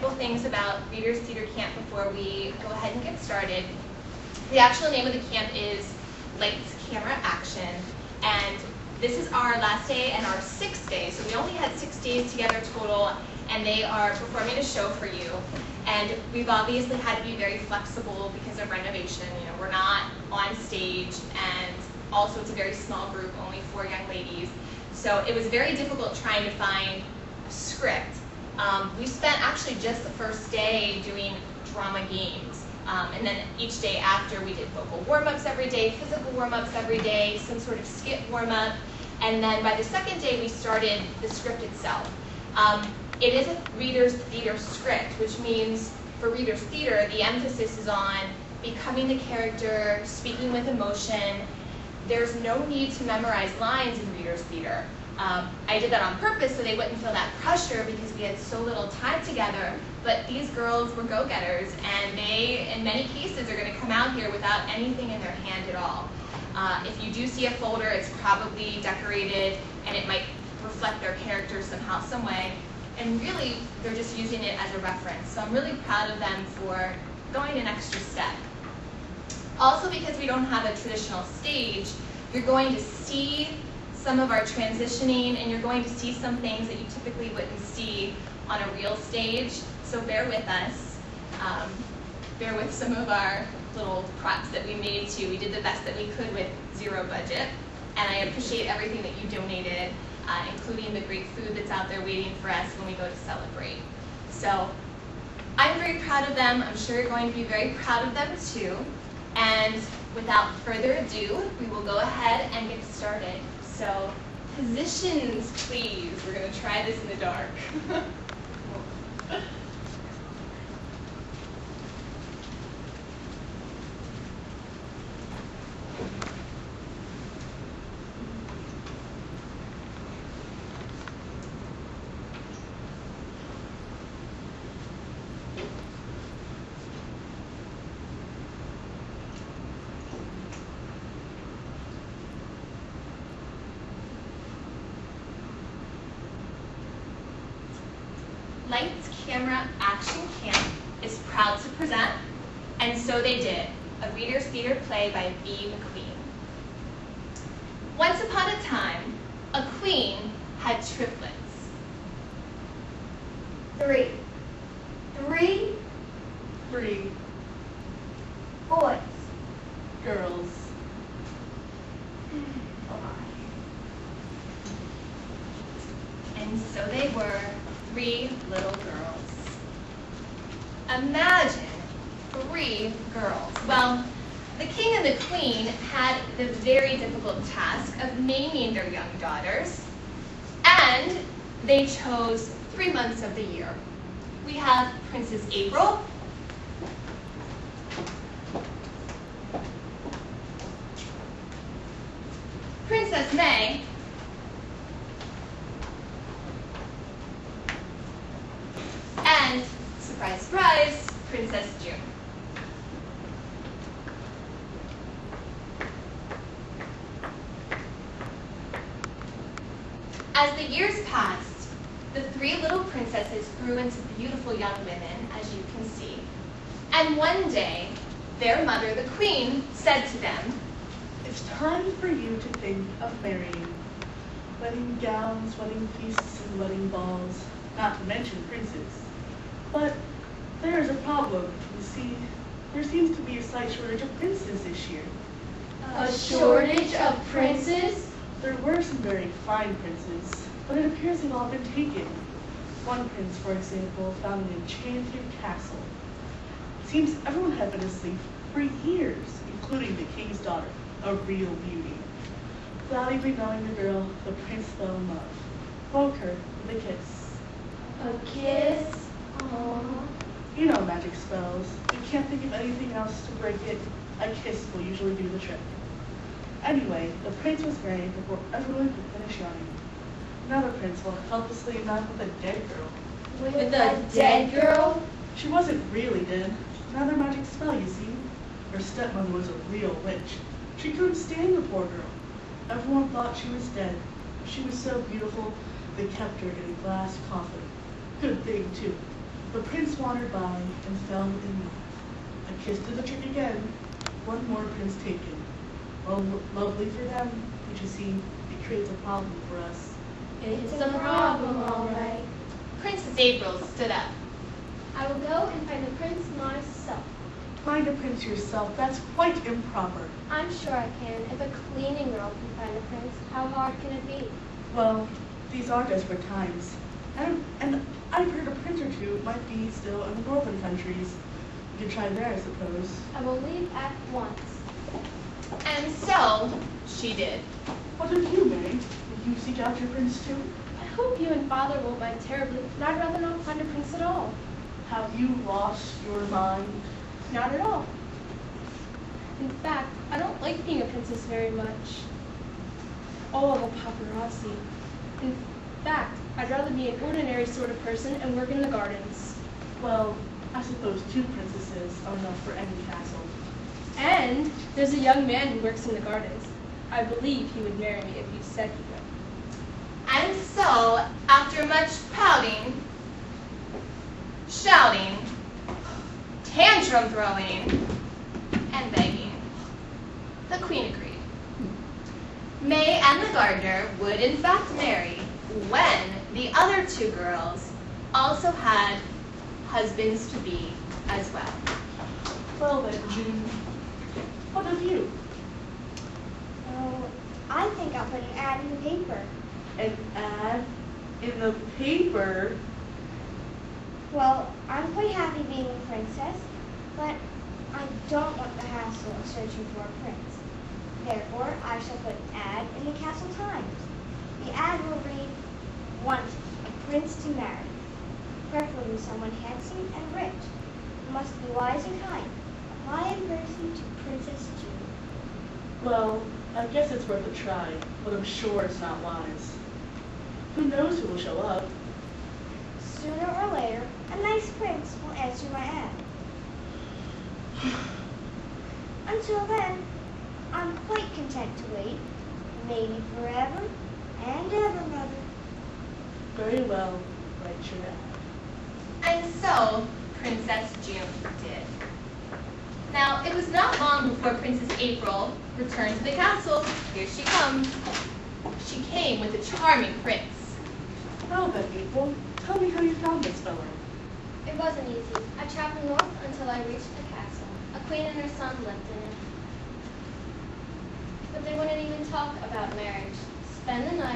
couple things about Readers Theater Camp before we go ahead and get started. The actual name of the camp is Lights, Camera, Action, and this is our last day and our 6th day, so we only had 6 days together total, and they are performing a show for you. And we've obviously had to be very flexible because of renovation. You know, we're not on stage, and also it's a very small group, only 4 young ladies. So it was very difficult trying to find a script. We spent actually just the first day doing drama games. And then each day after we did vocal warm-ups every day, physical warm-ups every day, some sort of skit warm-up. And then by the 2nd day we started the script itself. It is a Readers Theater script, which means for Readers Theater the emphasis is on becoming the character, speaking with emotion. There's no need to memorize lines in Readers Theater. I did that on purpose so they wouldn't feel that pressure because we had so little time together, but these girls were go-getters, and they, in many cases, are going to come out here without anything in their hand at all. If you do see a folder, it's probably decorated, and it might reflect their characters somehow, some way, and really, they're just using it as a reference. So I'm really proud of them for going an extra step. Also, because we don't have a traditional stage, you're going to see some of our transitioning, and you're going to see some things that you typically wouldn't see on a real stage. So bear with us. Bear with some of our little props that we made too. We did the best that we could with 0 budget. And I appreciate everything that you donated, including the great food that's out there waiting for us when we go to celebrate. So I'm very proud of them. I'm sure you're going to be very proud of them too. And without further ado, we will go ahead and get started. So, positions, please. We're going to try this in the dark. Lights, Camera, Action Camp is proud to present, and so they did, a Readers Theater play by B. McQueen. Once upon a time, a queen had triplets. 3 boys. Girls. And so they were 3 little girls. Imagine 3 girls. Well, the king and the queen had the very difficult task of naming their young daughters, and they chose 3 months of the year. We have Princess April, Princess May, and, surprise, surprise, Princess June. As the years passed, the 3 little princesses grew into beautiful young women, as you can see. And one day, their mother, the queen, said to them, It's time for you to think of marrying. Wedding gowns, wedding feasts, and wedding balls, not to mention princes. But there's a problem. You see, there seems to be a slight shortage of princes this year. A shortage of princes? There were some very fine princes, but it appears they've all been taken. One prince, for example, found an enchanted castle. It seems everyone had been asleep for years, including the king's daughter, a real beauty. Without even knowing the girl, the prince fell in love, woke her with a kiss. A kiss? Aww. You know magic spells. You can't think of anything else to break it. A kiss will usually do the trick. Anyway, the prince was married before everyone could finish yawning. Another prince fell helplessly in love with a dead girl. With a dead girl? She wasn't really dead. Another magic spell, you see. Her stepmother was a real witch. She couldn't stand the poor girl. Everyone thought she was dead. She was so beautiful, they kept her in a glass coffin. Good thing, too. The prince wandered by and fell in love. A kiss to the cheek again, one more prince taken. Well, lovely for them, but you see, it creates a problem for us. It's a problem, all right. Princess April stood up. I will go and find the prince myself. Find a prince yourself, that's quite improper. I'm sure I can. If a cleaning girl can find a prince, how hard can it be? Well, these are desperate times. And I've heard a prince or two might be still in the northern countries. You could try there, I suppose. I will leave at once. And so she did. What of you, Mary? Will you seek out your prince too? I hope you and father won't mind terribly, and I'd rather not find a prince at all. Have you lost your mind? Not at all. In fact, I don't like being a princess very much. All the paparazzi. In fact, I'd rather be an ordinary sort of person and work in the gardens. Well, I suppose 2 princesses are enough for any castle. And there's a young man who works in the gardens. I believe he would marry me if you said he would. And so, after much pouting, shouting, tantrum throwing, and begging, the queen agreed. May and the gardener would in fact marry when the other 2 girls also had husbands-to-be as well. Well then, June, what of you? Oh, I think I'll put an ad in the paper. An ad in the paper? Well, I'm quite happy being a princess, but I don't want the hassle of searching for a prince. Therefore, I shall put an ad in the Castle Times. The ad will read, "Want a prince to marry. Preferably someone handsome and rich. Must be wise and kind. Apply in person to Princess June." Well, I guess it's worth a try, but I'm sure it's not wise. Who knows who will show up? Sooner or later, a nice prince will answer my ad. Until then, I'm quite content to wait. Maybe forever and ever, Mother. Very well, write your ad. And so, Princess June did. Now, it was not long before Princess April returned to the castle. Here she comes. She came with a charming prince. Well then, April, tell me how you found this fellow. It wasn't easy. I traveled north until I reached the castle. A queen and her son lived in it. But they wouldn't even talk about marriage. Spend the night